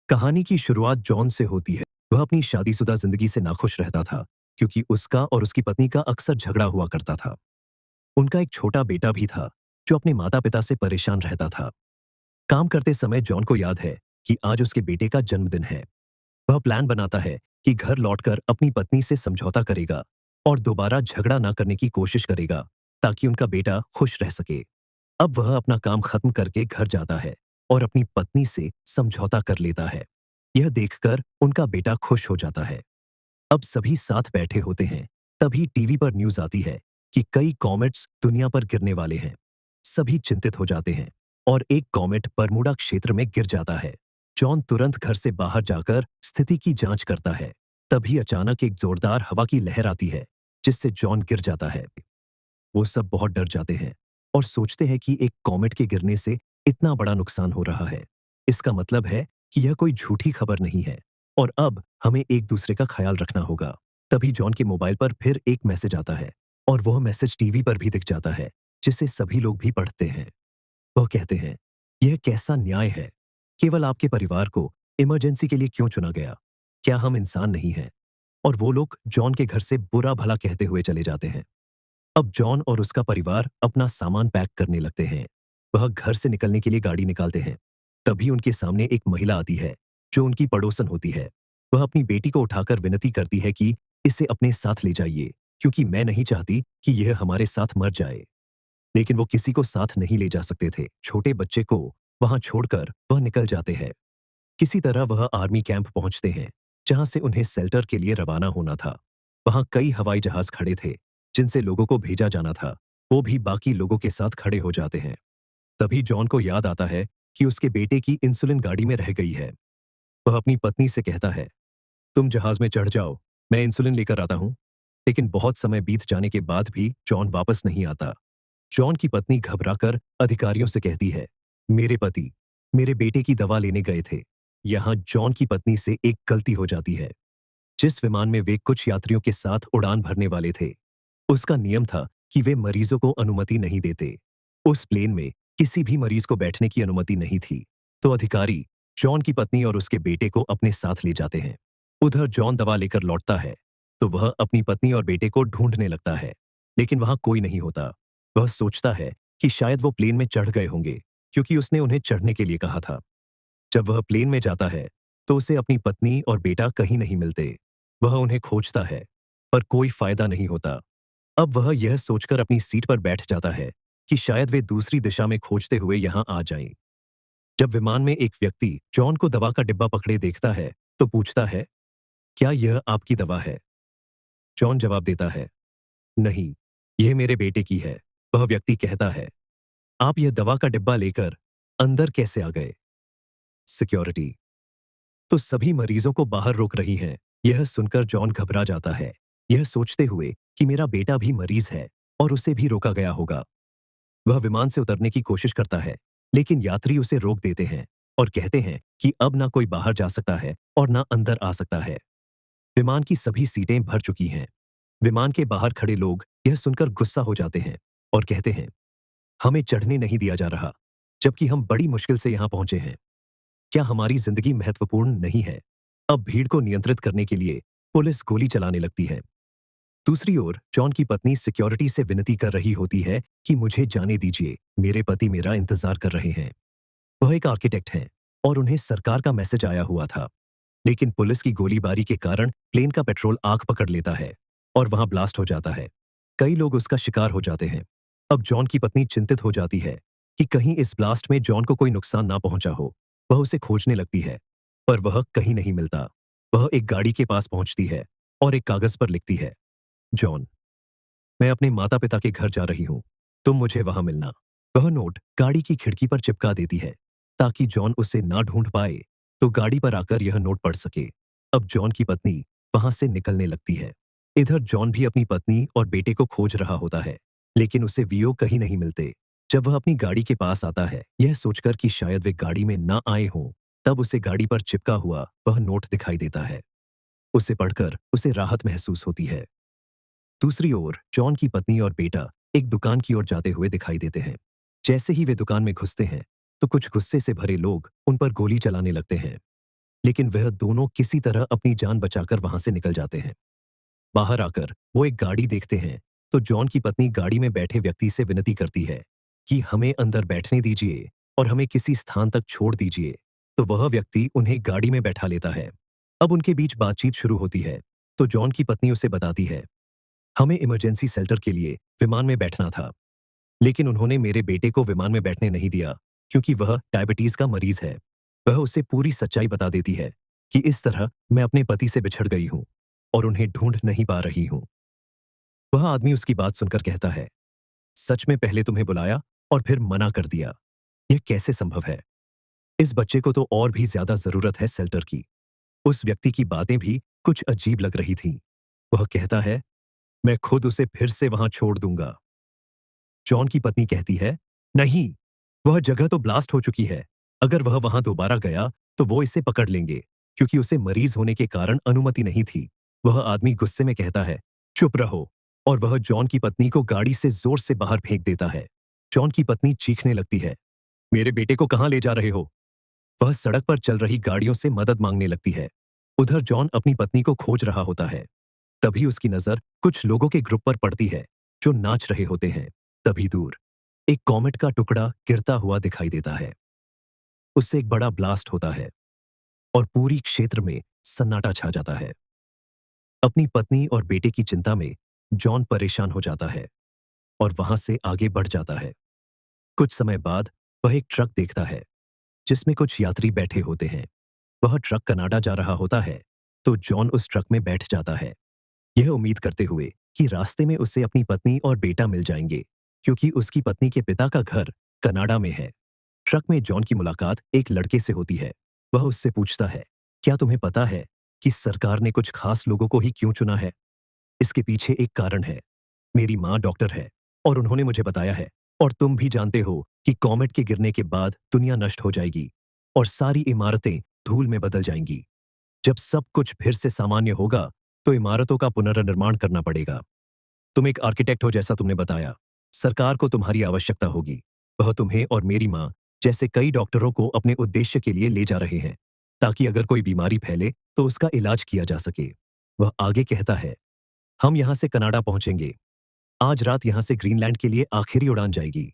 कहानी की शुरुआत जॉन से होती है। वह अपनी शादीशुदा जिंदगी से नाखुश रहता था क्योंकि उसका और उसकी पत्नी का अक्सर झगड़ा हुआ करता था। उनका एक छोटा बेटा भी था जो अपने माता पिता से परेशान रहता था। काम करते समय जॉन को याद है कि आज उसके बेटे का जन्मदिन है। वह प्लान बनाता है कि घर लौटकर अपनी पत्नी से समझौता करेगा और दोबारा झगड़ा ना करने की कोशिश करेगा ताकि उनका बेटा खुश रह सके। अब वह अपना काम खत्म करके घर जाता है और अपनी पत्नी से समझौता कर लेता है। यह देखकर उनका बेटा खुश हो जाता है। अब सभी साथ बैठे होते हैं। तभी टीवी पर न्यूज आती है कि कई कॉमेट्स दुनिया पर गिरने वाले हैं। सभी चिंतित हो जाते हैं और एक कॉमेट बरमूडा क्षेत्र में गिर जाता है। जॉन तुरंत घर से बाहर जाकर स्थिति की जांच करता है। तभी अचानक एक जोरदार हवा की लहर आती है जिससे जॉन गिर जाता है। वो सब बहुत डर जाते हैं और सोचते हैं कि एक कॉमेट के गिरने से इतना बड़ा नुकसान हो रहा है। इसका मतलब है कि यह कोई झूठी खबर नहीं है और अब हमें एक दूसरे का ख्याल रखना होगा। तभी जॉन के मोबाइल पर फिर एक मैसेज आता है और वह मैसेज टीवी पर भी दिख जाता है जिसे सभी लोग भी पढ़ते हैं। वह कहते हैं, यह कैसा न्याय है? केवल आपके परिवार को इमरजेंसी के लिए क्यों चुना गया? क्या हम इंसान नहीं हैं? और वो लोग जॉन के घर से बुरा भला कहते हुए चले जाते हैं। अब जॉन और उसका परिवार अपना सामान पैक करने लगते हैं। वह घर से निकलने के लिए गाड़ी निकालते हैं। तभी उनके सामने एक महिला आती है जो उनकी पड़ोसन होती है। वह अपनी बेटी को उठाकर विनती करती है कि इसे अपने साथ ले जाइए क्योंकि मैं नहीं चाहती कि यह हमारे साथ मर जाए। लेकिन वो किसी को साथ नहीं ले जा सकते थे। छोटे बच्चे को वहां छोड़कर वह निकल जाते हैं। किसी तरह वह आर्मी कैंप पहुंचते हैं जहां से उन्हें शेल्टर के लिए रवाना होना था। वहां कई हवाई जहाज खड़े थे जिनसे लोगों को भेजा जाना था। वो भी बाकी लोगों के साथ खड़े हो जाते हैं। तभी जॉन को याद आता है कि उसके बेटे की इंसुलिन गाड़ी में रह गई है। वह अपनी पत्नी से कहता है, तुम जहाज में चढ़ जाओ, मैं इंसुलिन लेकर आता हूं। लेकिन बहुत समय बीत जाने के बाद भी जॉन वापस नहीं आता। जॉन की पत्नी घबराकर अधिकारियों से कहती है, मेरे पति मेरे बेटे की दवा लेने गए थे। यहां जॉन की पत्नी से एक गलती हो जाती है। जिस विमान में वे कुछ यात्रियों के साथ उड़ान भरने वाले थे, उसका नियम था कि वे मरीजों को अनुमति नहीं देते। उस प्लेन में किसी भी मरीज को बैठने की अनुमति नहीं थी। तो अधिकारी जॉन की पत्नी और उसके बेटे को अपने साथ ले जाते हैं। उधर जॉन दवा लेकर लौटता है तो वह अपनी पत्नी और बेटे को ढूंढने लगता है, लेकिन वहां कोई नहीं होता। वह सोचता है कि शायद वो प्लेन में चढ़ गए होंगे क्योंकि उसने उन्हें चढ़ने के लिए कहा था। जब वह प्लेन में जाता है तो उसे अपनी पत्नी और बेटा कहीं नहीं मिलते। वह उन्हें खोजता है पर कोई फायदा नहीं होता। अब वह यह सोचकर अपनी सीट पर बैठ जाता है कि शायद वे दूसरी दिशा में खोजते हुए यहां आ जाएं। जब विमान में एक व्यक्ति जॉन को दवा का डिब्बा पकड़े देखता है तो पूछता है, क्या यह आपकी दवा है? जॉन जवाब देता है, नहीं, यह मेरे बेटे की है। वह व्यक्ति कहता है, आप यह दवा का डिब्बा लेकर अंदर कैसे आ गए? सिक्योरिटी तो सभी मरीजों को बाहर रोक रही हैं। यह सुनकर जॉन घबरा जाता है, यह सोचते हुए कि मेरा बेटा भी मरीज है और उसे भी रोका गया होगा। वह विमान से उतरने की कोशिश करता है, लेकिन यात्री उसे रोक देते हैं और कहते हैं कि अब ना कोई बाहर जा सकता है और ना अंदर आ सकता है। विमान की सभी सीटें भर चुकी हैं। विमान के बाहर खड़े लोग यह सुनकर गुस्सा हो जाते हैं और कहते हैं, हमें चढ़ने नहीं दिया जा रहा, जबकि हम बड़ी मुश्किल से यहां पहुंचे हैं। क्या हमारी जिंदगी महत्वपूर्ण नहीं है? अब भीड़ को नियंत्रित करने के लिए पुलिस गोली चलाने लगती है। दूसरी ओर जॉन की पत्नी सिक्योरिटी से विनती कर रही होती है कि मुझे जाने दीजिए, मेरे पति मेरा इंतजार कर रहे हैं। वह एक आर्किटेक्ट हैं और उन्हें सरकार का मैसेज आया हुआ था। लेकिन पुलिस की गोलीबारी के कारण प्लेन का पेट्रोल आग पकड़ लेता है और वहां ब्लास्ट हो जाता है। कई लोग उसका शिकार हो जाते हैं। अब जॉन की पत्नी चिंतित हो जाती है कि कहीं इस ब्लास्ट में जॉन को कोई नुकसान ना पहुंचा हो। वह उसे खोजने लगती है पर वह कहीं नहीं मिलता। वह एक गाड़ी के पास पहुंचती है और एक कागज पर लिखती है, जॉन, मैं अपने माता पिता के घर जा रही हूं, तुम मुझे वहां मिलना। वह नोट गाड़ी की खिड़की पर चिपका देती है ताकि जॉन उसे ना ढूंढ पाए तो गाड़ी पर आकर यह नोट पढ़ सके। अब जॉन की पत्नी वहां से निकलने लगती है। इधर जॉन भी अपनी पत्नी और बेटे को खोज रहा होता है, लेकिन उसे वीओ कहीं नहीं मिलते। जब वह अपनी गाड़ी के पास आता है यह सोचकर कि शायद वे गाड़ी में ना आए हों, तब उसे गाड़ी पर चिपका हुआ वह नोट दिखाई देता है। उसे पढ़कर उसे राहत महसूस होती है। दूसरी ओर जॉन की पत्नी और बेटा एक दुकान की ओर जाते हुए दिखाई देते हैं। जैसे ही वे दुकान में घुसते हैं तो कुछ गुस्से से भरे लोग उन पर गोली चलाने लगते हैं। लेकिन वह दोनों किसी तरह अपनी जान बचाकर वहां से निकल जाते हैं। बाहर आकर वो एक गाड़ी देखते हैं तो जॉन की पत्नी गाड़ी में बैठे व्यक्ति से विनती करती है कि हमें अंदर बैठने दीजिए और हमें किसी स्थान तक छोड़ दीजिए। तो वह व्यक्ति उन्हें गाड़ी में बैठा लेता है। अब उनके बीच बातचीत शुरू होती है तो जॉन की पत्नी उसे बताती है, हमें इमरजेंसी शेल्टर के लिए विमान में बैठना था, लेकिन उन्होंने मेरे बेटे को विमान में बैठने नहीं दिया क्योंकि वह डायबिटीज का मरीज है। वह उसे पूरी सच्चाई बता देती है कि इस तरह मैं अपने पति से बिछड़ गई हूं और उन्हें ढूंढ नहीं पा रही हूं। वह आदमी उसकी बात सुनकर कहता है, सच में पहले तुम्हें बुलाया और फिर मना कर दिया, यह कैसे संभव है? इस बच्चे को तो और भी ज्यादा जरूरत है शेल्टर की। उस व्यक्ति की बातें भी कुछ अजीब लग रही थीं। वह कहता है, मैं खुद उसे फिर से वहां छोड़ दूंगा। जॉन की पत्नी कहती है, नहीं, वह जगह तो ब्लास्ट हो चुकी है। अगर वह वहां दोबारा गया तो वो इसे पकड़ लेंगे क्योंकि उसे मरीज होने के कारण अनुमति नहीं थी। वह आदमी गुस्से में कहता है, चुप रहो, और वह जॉन की पत्नी को गाड़ी से जोर से बाहर फेंक देता है। जॉन की पत्नी चीखने लगती है, मेरे बेटे को कहां ले जा रहे हो? वह सड़क पर चल रही गाड़ियों से मदद मांगने लगती है। उधर जॉन अपनी पत्नी को खोज रहा होता है। तभी उसकी नजर कुछ लोगों के ग्रुप पर पड़ती है जो नाच रहे होते हैं। तभी दूर एक कॉमेट का टुकड़ा गिरता हुआ दिखाई देता है। उससे एक बड़ा ब्लास्ट होता है और पूरी क्षेत्र में सन्नाटा छा जाता है। अपनी पत्नी और बेटे की चिंता में जॉन परेशान हो जाता है और वहां से आगे बढ़ जाता है। कुछ समय बाद वह एक ट्रक देखता है जिसमें कुछ यात्री बैठे होते हैं। वह ट्रक कनाडा जा रहा होता है तो जॉन उस ट्रक में बैठ जाता है, यह उम्मीद करते हुए कि रास्ते में उसे अपनी पत्नी और बेटा मिल जाएंगे क्योंकि उसकी पत्नी के पिता का घर कनाडा में है। ट्रक में जॉन की मुलाकात एक लड़के से होती है। वह उससे पूछता है, क्या तुम्हें पता है कि सरकार ने कुछ खास लोगों को ही क्यों चुना है? इसके पीछे एक कारण है। मेरी माँ डॉक्टर है और उन्होंने मुझे बताया है, और तुम भी जानते हो कि कॉमेट के गिरने के बाद दुनिया नष्ट हो जाएगी और सारी इमारतें धूल में बदल जाएंगी। जब सब कुछ फिर से सामान्य होगा तो इमारतों का पुनर्निर्माण करना पड़ेगा। तुम एक आर्किटेक्ट हो जैसा तुमने बताया। सरकार को तुम्हारी आवश्यकता होगी। वह तुम्हें और मेरी माँ जैसे कई डॉक्टरों को अपने उद्देश्य के लिए ले जा रहे हैं ताकि अगर कोई बीमारी फैले तो उसका इलाज किया जा सके। वह आगे कहता है, हम यहाँ से कनाडा पहुंचेंगे। आज रात यहाँ से ग्रीनलैंड के लिए आखिरी उड़ान जाएगी।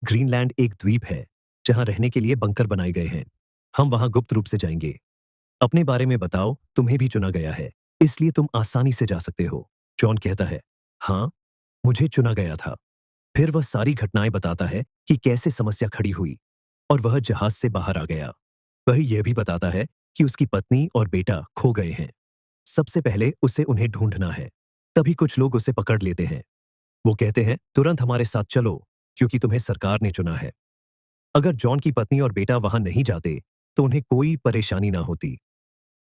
ग्रीनलैंड एक द्वीप है जहाँ रहने के लिए बंकर बनाए गए हैं। हम वहां गुप्त रूप से जाएंगे। अपने बारे में बताओ, तुम्हें भी चुना गया है, इसलिए तुम आसानी से जा सकते हो। जॉन कहता है, हाँ, मुझे चुना गया था। फिर वह सारी घटनाएं बताता है कि कैसे समस्या खड़ी हुई और वह जहाज से बाहर आ गया। वह यह भी बताता है कि उसकी पत्नी और बेटा खो गए हैं। सबसे पहले उसे उन्हें ढूंढना है। तभी कुछ लोग उसे पकड़ लेते हैं। वो कहते हैं, तुरंत हमारे साथ चलो क्योंकि तुम्हें सरकार ने चुना है। अगर जॉन की पत्नी और बेटा वहां नहीं जाते तो उन्हें कोई परेशानी ना होती,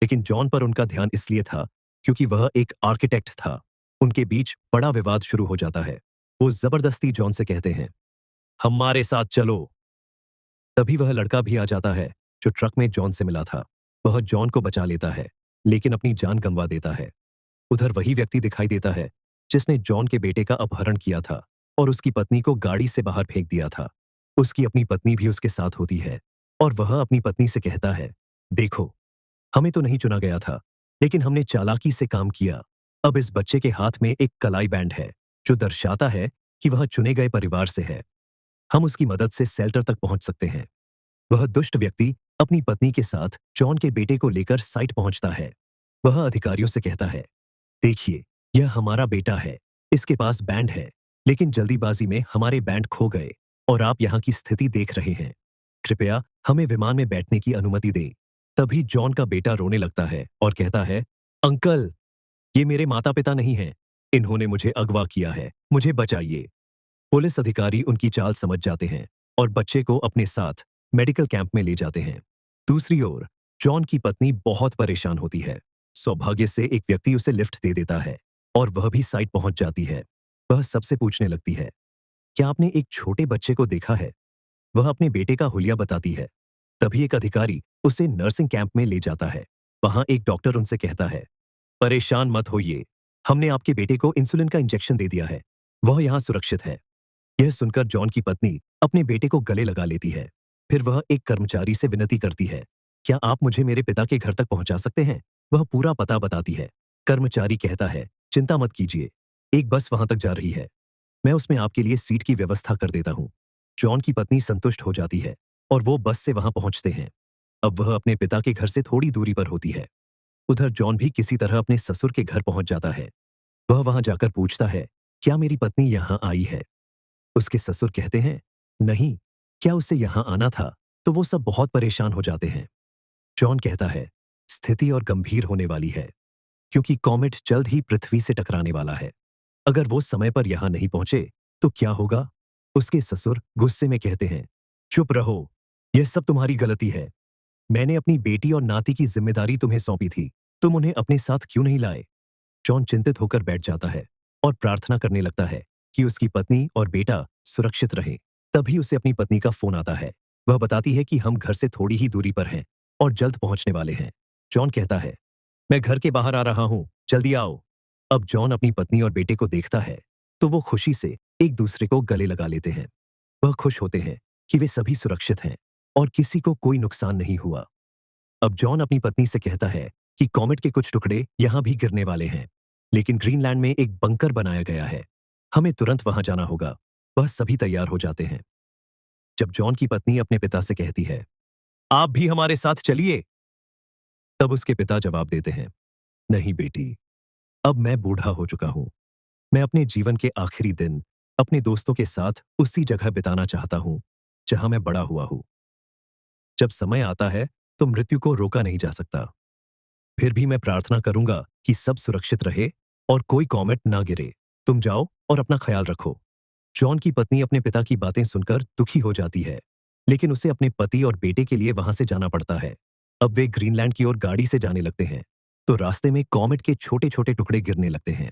लेकिन जॉन पर उनका ध्यान इसलिए था क्योंकि वह एक आर्किटेक्ट था। उनके बीच बड़ा विवाद शुरू हो जाता है। वो जबरदस्ती जॉन से कहते हैं, हमारे साथ चलो। तभी वह लड़का भी आ जाता है जो ट्रक में जॉन से मिला था। वह जॉन को बचा लेता है लेकिन अपनी जान गंवा देता है। उधर वही व्यक्ति दिखाई देता है जिसने जॉन के बेटे का अपहरण किया था और उसकी पत्नी को गाड़ी से बाहर फेंक दिया था। उसकी अपनी पत्नी भी उसके साथ होती है और वह अपनी पत्नी से कहता है, देखो, हमें तो नहीं चुना गया था, लेकिन हमने चालाकी से काम किया। अब इस बच्चे के हाथ में एक कलाई बैंड है जो दर्शाता है कि वह चुने गए परिवार से है। हम उसकी मदद से शेल्टर तक पहुंच सकते हैं। वह दुष्ट व्यक्ति अपनी पत्नी के साथ जॉन के बेटे को लेकर साइट पहुंचता है। वह अधिकारियों से कहता है, देखिए, यह हमारा बेटा है, इसके पास बैंड है, लेकिन जल्दीबाजी में हमारे बैंड खो गए और आप यहाँ की स्थिति देख रहे हैं। कृपया हमें विमान में बैठने की अनुमति दें। तभी जॉन का बेटा रोने लगता है और कहता है, अंकल, ये मेरे माता पिता नहीं हैं। इन्होंने मुझे अगवा किया है, मुझे बचाइए। पुलिस अधिकारी उनकी चाल समझ जाते हैं और बच्चे को अपने साथ मेडिकल कैंप में ले जाते हैं। दूसरी ओर जॉन की पत्नी बहुत परेशान होती है। सौभाग्य से एक व्यक्ति उसे लिफ्ट दे देता है और वह भी साइट पहुंच जाती है। वह सबसे पूछने लगती है, क्या आपने एक छोटे बच्चे को देखा है? वह अपने बेटे का हुलिया बताती है। तभी एक अधिकारी उसे नर्सिंग कैंप में ले जाता है। वहां एक डॉक्टर उनसे कहता है, परेशान मत होइए, हमने आपके बेटे को इंसुलिन का इंजेक्शन दे दिया है, वह यहाँ सुरक्षित है। यह सुनकर जॉन की पत्नी अपने बेटे को गले लगा लेती है। फिर वह एक कर्मचारी से विनती करती है, क्या आप मुझे मेरे पिता के घर तक पहुंचा सकते हैं? वह पूरा पता बताती है। कर्मचारी कहता है, चिंता मत कीजिए, एक बस वहां तक जा रही है। मैं उसमें आपके लिए सीट की व्यवस्था कर देता हूँ। जॉन की पत्नी संतुष्ट हो जाती है और वो बस से वहां पहुंचते हैं। अब वह अपने पिता के घर से थोड़ी दूरी पर होती है। उधर जॉन भी किसी तरह अपने ससुर के घर पहुंच जाता है। वह वहां जाकर पूछता है, क्या मेरी पत्नी यहाँ आई है? उसके ससुर कहते हैं, नहीं, क्या उसे यहाँ आना था? तो वो सब बहुत परेशान हो जाते हैं। जॉन कहता है, स्थिति और गंभीर होने वाली है, क्योंकि कॉमेट जल्द ही पृथ्वी से टकराने वाला है। अगर वो समय पर यहां नहीं पहुंचे, तो क्या होगा? उसके ससुर गुस्से में कहते हैं, चुप रहो, यह सब तुम्हारी गलती है। मैंने अपनी बेटी और नाती की जिम्मेदारी तुम्हें सौंपी थी, तुम उन्हें अपने साथ क्यों नहीं लाए? जॉन चिंतित होकर बैठ जाता है और प्रार्थना करने लगता है कि उसकी पत्नी और बेटा सुरक्षित रहें। तभी उसे अपनी पत्नी का फोन आता है। वह बताती है कि हम घर से थोड़ी ही दूरी पर हैं और जल्द पहुंचने वाले हैं। जॉन कहता है, मैं घर के बाहर आ रहा हूं, जल्दी आओ। अब जॉन अपनी पत्नी और बेटे को देखता है तो वो खुशी से एक दूसरे को गले लगा लेते हैं। वह खुश होते हैं कि वे सभी सुरक्षित हैं और किसी को कोई नुकसान नहीं हुआ। अब जॉन अपनी पत्नी से कहता है कि कॉमेट के कुछ टुकड़े यहां भी गिरने वाले हैं, लेकिन ग्रीनलैंड में एक बंकर बनाया गया है, हमें तुरंत वहां जाना होगा। वह सभी तैयार हो जाते हैं। जब जॉन की पत्नी अपने पिता से कहती है, आप भी हमारे साथ चलिए, तब उसके पिता जवाब देते हैं, नहीं बेटी, अब मैं बूढ़ा हो चुका हूं। मैं अपने जीवन के आखिरी दिन अपने दोस्तों के साथ उसी जगह बिताना चाहता हूं जहां मैं बड़ा हुआ हूं। जब समय आता है तो मृत्यु को रोका नहीं जा सकता। फिर भी मैं प्रार्थना करूंगा कि सब सुरक्षित रहे और कोई कॉमेट ना गिरे। तुम जाओ और अपना ख्याल रखो। जॉन की पत्नी अपने पिता की बातें सुनकर दुखी हो जाती है, लेकिन उसे अपने पति और बेटे के लिए वहां से जाना पड़ता है। अब वे ग्रीनलैंड की ओर गाड़ी से जाने लगते हैं, तो रास्ते में कॉमेट के छोटे छोटे टुकड़े गिरने लगते हैं।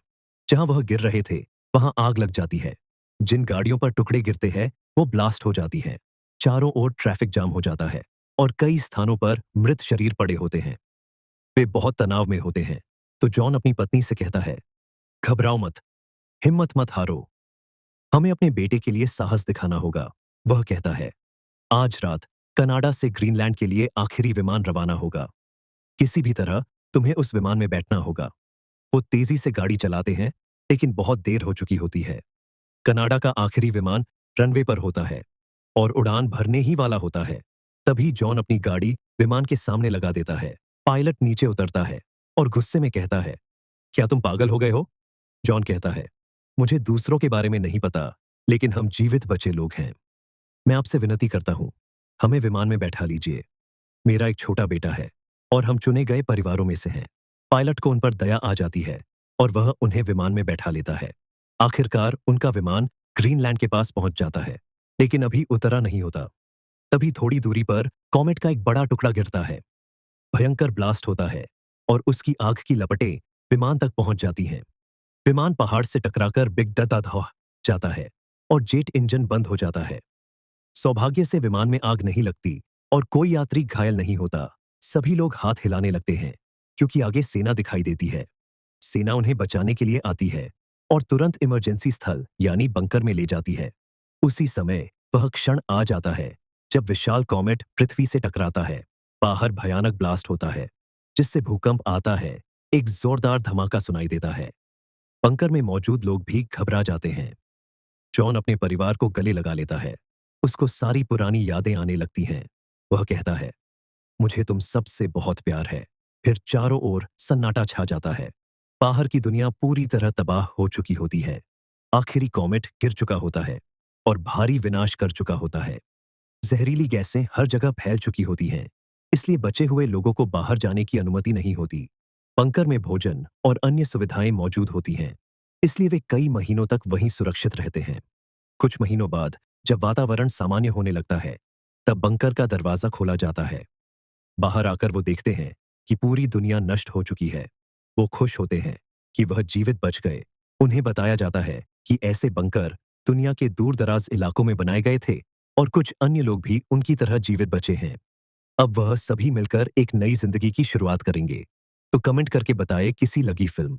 जहां वह गिर रहे थे, वहां आग लग जाती है। जिन गाड़ियों पर टुकड़े गिरते हैं, वो ब्लास्ट हो जाती हैं। चारों ओर ट्रैफिक जाम हो जाता है और कई स्थानों पर मृत शरीर पड़े होते हैं। वे बहुत तनाव में होते हैं, तो जॉन अपनी पत्नी से कहता है, घबराओ मत, हिम्मत मत हारो, हमें अपने बेटे के लिए साहस दिखाना होगा। वह कहता है, आज रात कनाडा से ग्रीनलैंड के लिए आखिरी विमान रवाना होगा। किसी भी तरह तुम्हें उस विमान में बैठना होगा। वो तेजी से गाड़ी चलाते हैं, लेकिन बहुत देर हो चुकी होती है। कनाडा का आखिरी विमान रनवे पर होता है और उड़ान भरने ही वाला होता है। तभी जॉन अपनी गाड़ी विमान के सामने लगा देता है। पायलट नीचे उतरता है और गुस्से में कहता है, क्या तुम पागल हो गए हो? जॉन कहता है, मुझे दूसरों के बारे में नहीं पता, लेकिन हम जीवित बचे लोग हैं। मैं आपसे विनती करता हूं, हमें विमान में बैठा लीजिए। मेरा एक छोटा बेटा है और हम चुने गए परिवारों में से हैं। पायलट को उन पर दया आ जाती है और वह उन्हें विमान में बैठा लेता है। आखिरकार उनका विमान ग्रीनलैंड के पास पहुंच जाता है, लेकिन अभी उतरा नहीं होता। तभी थोड़ी दूरी पर कॉमेट का एक बड़ा टुकड़ा गिरता है। भयंकर ब्लास्ट होता है और उसकी आग की लपटें विमान तक पहुंच जाती हैं। विमान पहाड़ से टकराकर बिग डदा जाता है और जेट इंजन बंद हो जाता है। सौभाग्य से विमान में आग नहीं लगती और कोई यात्री घायल नहीं होता। सभी लोग हाथ हिलाने लगते हैं, क्योंकि आगे सेना दिखाई देती है। सेना उन्हें बचाने के लिए आती है और तुरंत इमरजेंसी स्थल यानी बंकर में ले जाती है। उसी समय वह क्षण आ जाता है जब विशाल कॉमेट पृथ्वी से टकराता है। बाहर भयानक ब्लास्ट होता है, जिससे भूकंप आता है। एक जोरदार धमाका सुनाई देता है। बंकर में मौजूद लोग भी घबरा जाते हैं। जॉन अपने परिवार को गले लगा लेता है। उसको सारी पुरानी यादें आने लगती हैं। वह कहता है, मुझे तुम सबसे बहुत प्यार है। फिर चारों ओर सन्नाटा छा जाता है। बाहर की दुनिया पूरी तरह तबाह हो चुकी होती है। आखिरी कॉमेट गिर चुका होता है और भारी विनाश कर चुका होता है। जहरीली गैसें हर जगह फैल चुकी होती हैं, इसलिए बचे हुए लोगों को बाहर जाने की अनुमति नहीं होती। बंकर में भोजन और अन्य सुविधाएं मौजूद होती हैं, इसलिए वे कई महीनों तक वहीं सुरक्षित रहते हैं। कुछ महीनों बाद जब वातावरण सामान्य होने लगता है, तब बंकर का दरवाजा खोला जाता है। बाहर आकर वो देखते हैं कि पूरी दुनिया नष्ट हो चुकी है। वो खुश होते हैं कि वह जीवित बच गए। उन्हें बताया जाता है कि ऐसे बंकर दुनिया के दूर दराज इलाकों में बनाए गए थे और कुछ अन्य लोग भी उनकी तरह जीवित बचे हैं। अब वह सभी मिलकर एक नई जिंदगी की शुरुआत करेंगे। तो कमेंट करके बताएं किसी लगी फिल्म।